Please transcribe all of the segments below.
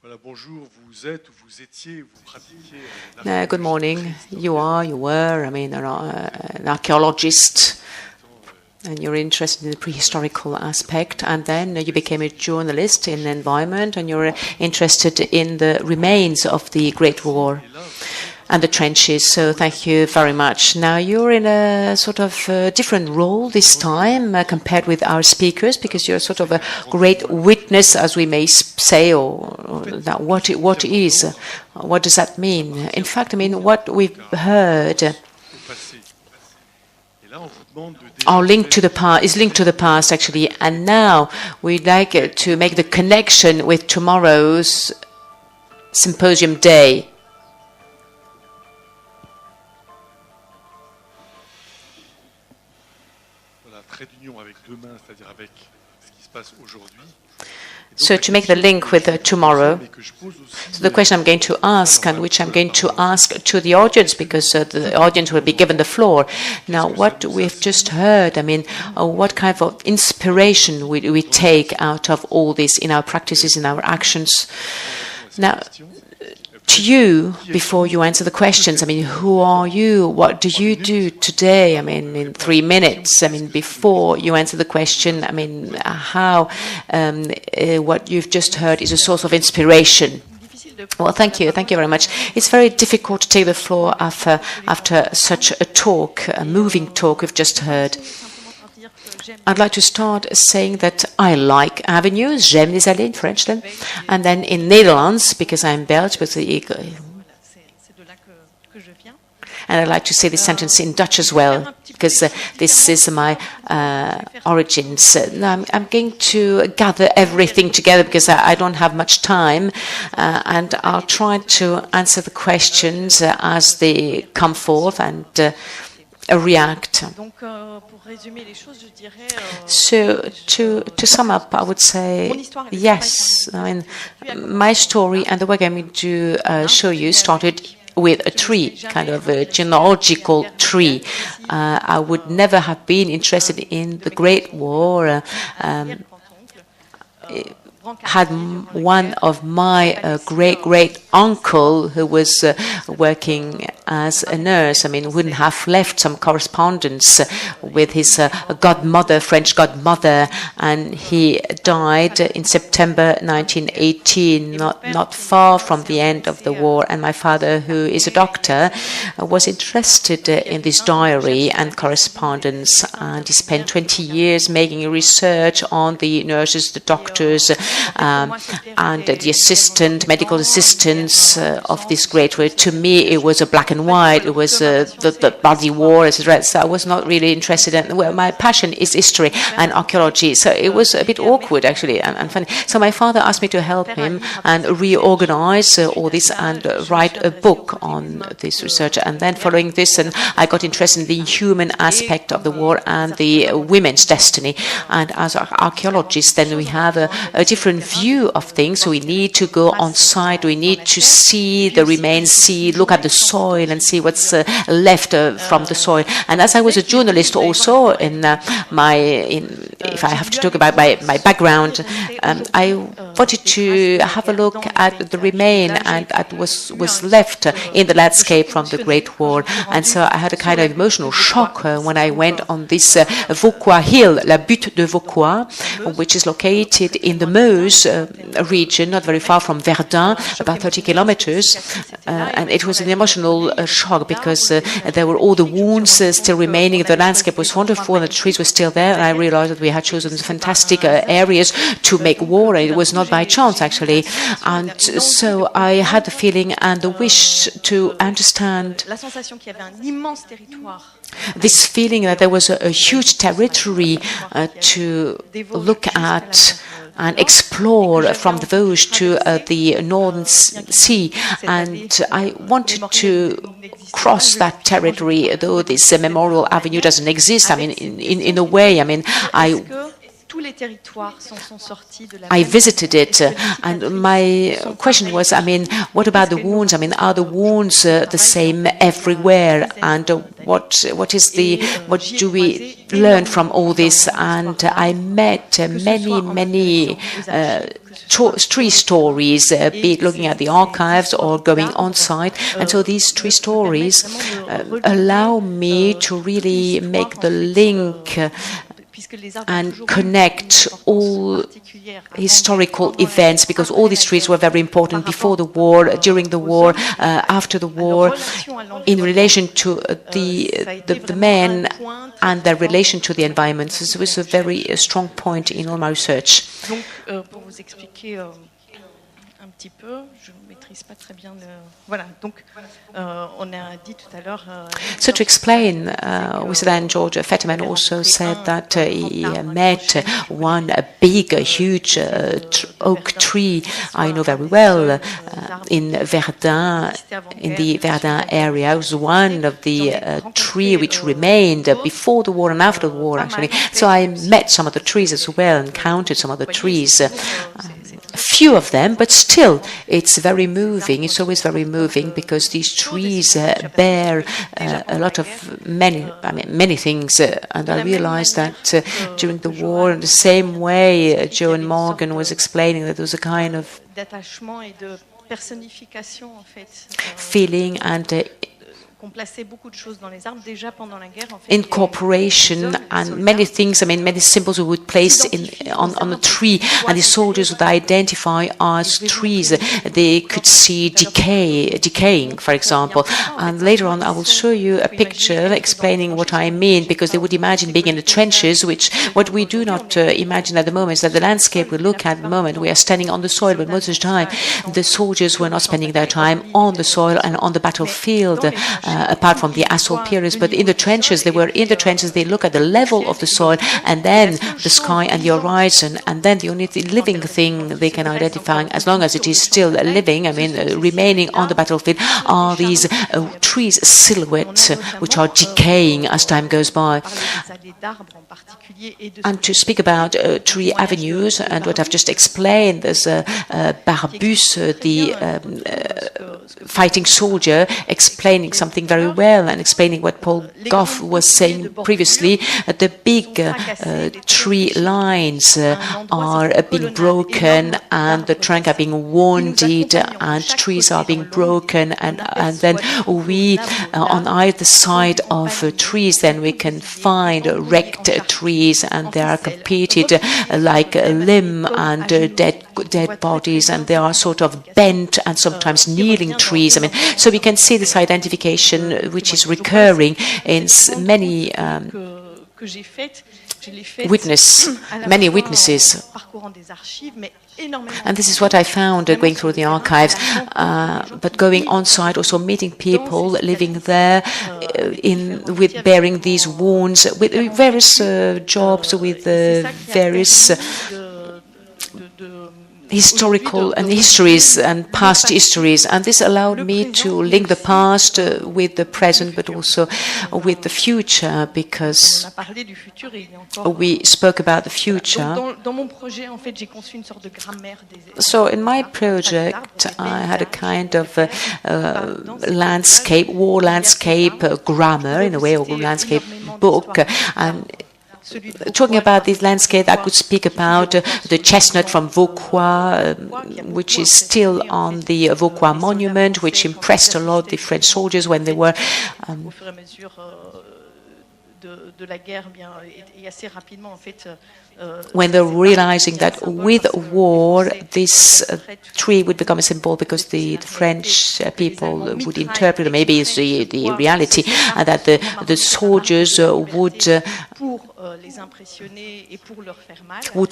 Good morning. You were, an archaeologist, and you're interested in the prehistorical aspect, and then you became a journalist in the environment, and you're interested in the remains of the Great War and the trenches. So thank you very much. Now you're in a sort of different role this time compared with our speakers, because you're sort of a great witness, as we may say, or that what does that mean? In fact, what we've heard is linked to the past, actually, and now we'd like to make the connection with tomorrow's symposium day. So to make the link with tomorrow, so the question I'm going to ask, and which I'm going to ask to the audience, because the audience will be given the floor. Now, what we've just heard, what kind of inspiration we take out of all this in our practices, in our actions? Now, to you, before you answer the questions, who are you? What do you do today? In 3 minutes, before you answer the question, how what you've just heard is a source of inspiration. Well, thank you very much. It's very difficult to take the floor after such a talk, a moving talk we've just heard. I'd like to start saying that I like avenues, j'aime les allées in French then, and then in Netherlands, because I'm Belgian, and I'd like to say this sentence in Dutch as well, because this is my origins. Now I'm going to gather everything together because I don't have much time, and I'll try to answer the questions as they come forth and react. So to sum up, I would say yes. My story and the work I'm going to show you started with a tree, kind of a genealogical tree. I would never have been interested in the Great War. Had one of my great-great-uncle who was working as a nurse, wouldn't have left some correspondence with his godmother, French godmother, and he died in September 1918, not far from the end of the war. And my father, who is a doctor, was interested in this diary and correspondence, and he spent 20 years making research on the nurses, the doctors, and the medical assistants of this great war. To me, it was a black and white. It was the bloody war, etc. So I was not really interested in. Well, my passion is history and archaeology, so it was a bit awkward actually and funny. So my father asked me to help him and reorganize all this and write a book on this research. And then following this, and I got interested in the human aspect of the war and the women's destiny. And as archaeologists, then we have a different view of things. So we need to go on site. We need to see the remains, look at the soil and see what's left from the soil. And as I was a journalist also, if I have to talk about my background, I wanted to have a look at the remain and at what was left in the landscape from the Great War. And so I had a kind of emotional shock when I went on this Vauquois hill, la butte de Vauquois, which is located in the Meuse region, not very far from Verdun, about 30 kilometers. And it was an emotional shock because there were all the wounds still remaining. The landscape was wonderful and the trees were still there. And I realized that we had chosen fantastic areas to make war. And it was not by chance, actually. And so I had the feeling and the wish to understand this feeling that there was a huge territory to look at and explore from the Vosges to the Northern Sea. And I wanted to cross that territory, though this memorial avenue doesn't exist. In a way, I visited it, and my question was, what about the wounds? Are the wounds the same everywhere? And what do we learn from all this? And I met many tree stories, be it looking at the archives or going on site. And so these tree stories allow me to really make the link and connect all historical events, because all these trees were very important before the war, during the war, after the war, in relation to the men and their relation to the environment. So this was a very strong point in all my research. Un petit peu, je ne maîtrise pas très bien le... Voilà, donc on a dit tout à l'heure... So to explain, we said, and George Fetterman also said that he met one big, huge oak tree I know very well in Verdun, in the Verdun area. It was one of the tree which remained before the war and after the war, actually. So I met some of the trees as well and counted some of the trees. Few of them, but still it's very moving. It's always very moving because these trees bear a lot of many things. And I realized that during the war, in the same way Joan Morgan was explaining, that there was a kind of feeling and incorporation, and many things, many symbols we would place on a tree, and the soldiers would identify as trees. They could see decaying, for example. And later on I will show you a picture explaining what I mean, because they would imagine being in the trenches, which what we do not imagine at the moment is that the landscape we look at the moment, we are standing on the soil, but most of the time the soldiers were not spending their time on the soil and on the battlefield, apart from the assault periods. But in the trenches, they were in the trenches, they look at the level of the soil and then the sky and the horizon, and then the only living thing they can identify, as long as it is still living, remaining on the battlefield, are these trees silhouettes which are decaying as time goes by. And to speak about tree avenues and what I've just explained, there's Barbus, the fighting soldier, explaining something very well and explaining what Paul Gough was saying previously. The big tree lines are being broken and the trunk are being wounded and trees are being broken, and then we on either side of trees then we can find wrecked trees, and they are completed like a limb and dead bodies, and they are sort of bent and sometimes kneeling trees. So we can see this identification which is recurring in many witnesses. And this is what I found going through the archives, but going on site, also meeting people living there, with bearing these wounds, with various jobs, with various historical and histories and past histories, and this allowed me to link the past with the present, but also with the future, because we spoke about the future. So in my project I had a kind of landscape, war landscape grammar in a way, or landscape book. And talking about this landscape, I could speak about the chestnut from Vauquois, which is still on the Vauquois monument, which impressed a lot the French soldiers when they were when they're realizing that with war this tree would become a symbol, because the French people would interpret, or maybe it's the reality, that the soldiers would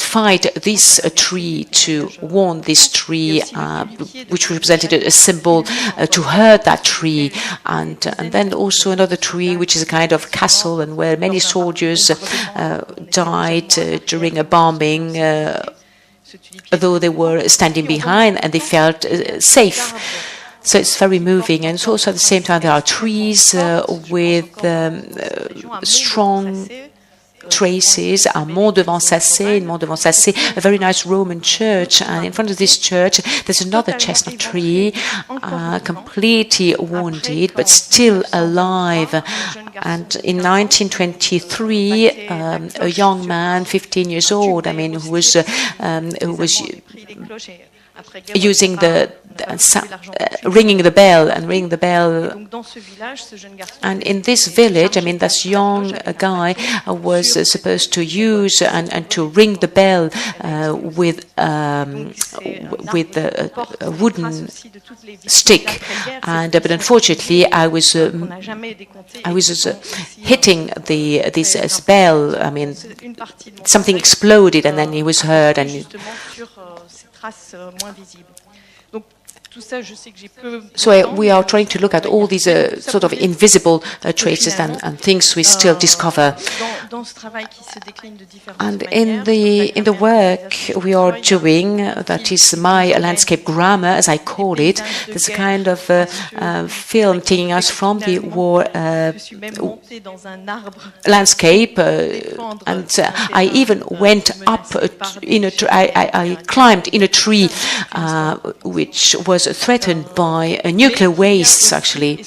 fight this tree to warn this tree, which represented a symbol to hurt that tree, and then also another tree which is a kind of castle, and where many soldiers died during a bombing, though they were standing behind and they felt safe. So it's very moving, and it's also at the same time there are trees with strong traces. À Mont-Devant-Sassé, in Mont-Devant-Sassé, a very nice Roman church, and in front of this church there's another chestnut tree, completely wounded but still alive. And in 1923, a young man, 15 years old, who was using ringing the bell and ringing the bell. And in this village, I mean, this young guy was supposed to use and to ring the bell with a wooden stick. And but unfortunately, I was hitting this bell. I mean, something exploded, and then he was hurt. And so we are trying to look at all these sort of invisible traces and things we still discover. And in the work we are doing, that is my landscape grammar, as I call it, there's a kind of film taking us from the war landscape, and I even went up I climbed in a tree which was threatened by nuclear wastes, actually.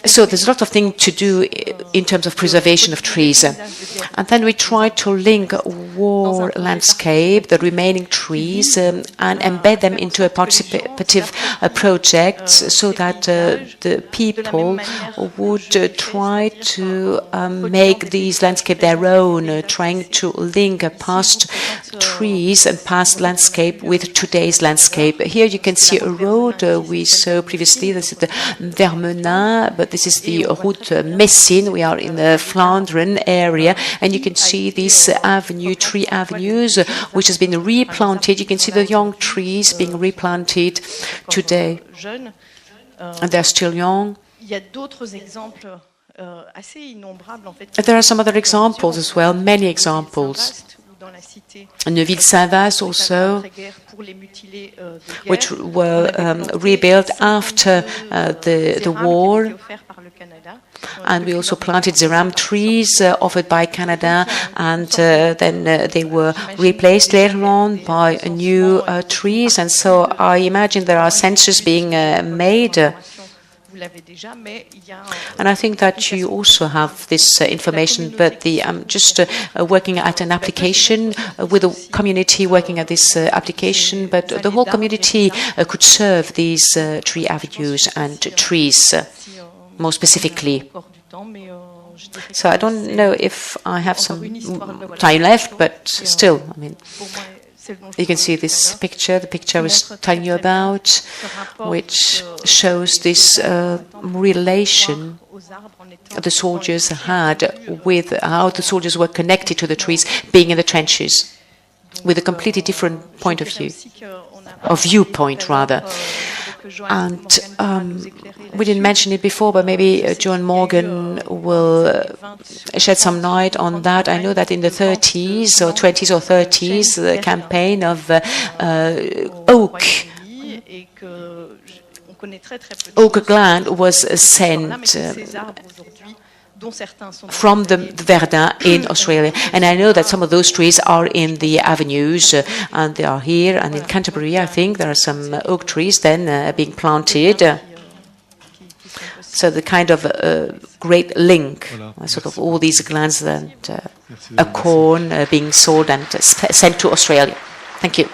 So there's a lot of things to do in terms of preservation of trees. And then we try to link war landscape, the remaining trees, and embed them into a participative project so that the people would try to make these landscape their own, trying to link past trees and past landscape with today's landscape. Here you can see a road we saw previously. This is the Vermenin, but this is the Route Messine. We are in the Flandrian area, and you can see these tree avenues, which has been replanted. You can see the young trees being replanted today, and they're still young. There are some other examples as well, many examples. Neuville-Saint-Vaast also, which were rebuilt after the war. And we also planted zeram trees offered by Canada, and then they were replaced later on by new trees. And so I imagine there are censuses being made. And I think that you also have this information, but I'm just working at an application with the community, working at this application, but the whole community could serve these tree avenues and trees more specifically. So I don't know if I have some time left, but still, I mean, you can see this picture, the picture I was telling you about, which shows this relation the soldiers had with how the soldiers were connected to the trees, being in the trenches, with a completely different point of view, or viewpoint rather. And we didn't mention it before, but maybe John Morgan will shed some light on that. I know that in the 30s or 20s or 30s, the campaign of oak gland was sent from the Verdun in Australia. And I know that some of those trees are in the avenues, and they are here. And in Canterbury, I think, there are some oak trees then being planted. So the kind of great link, sort of all these glands and a corn being sold and sent to Australia. Thank you.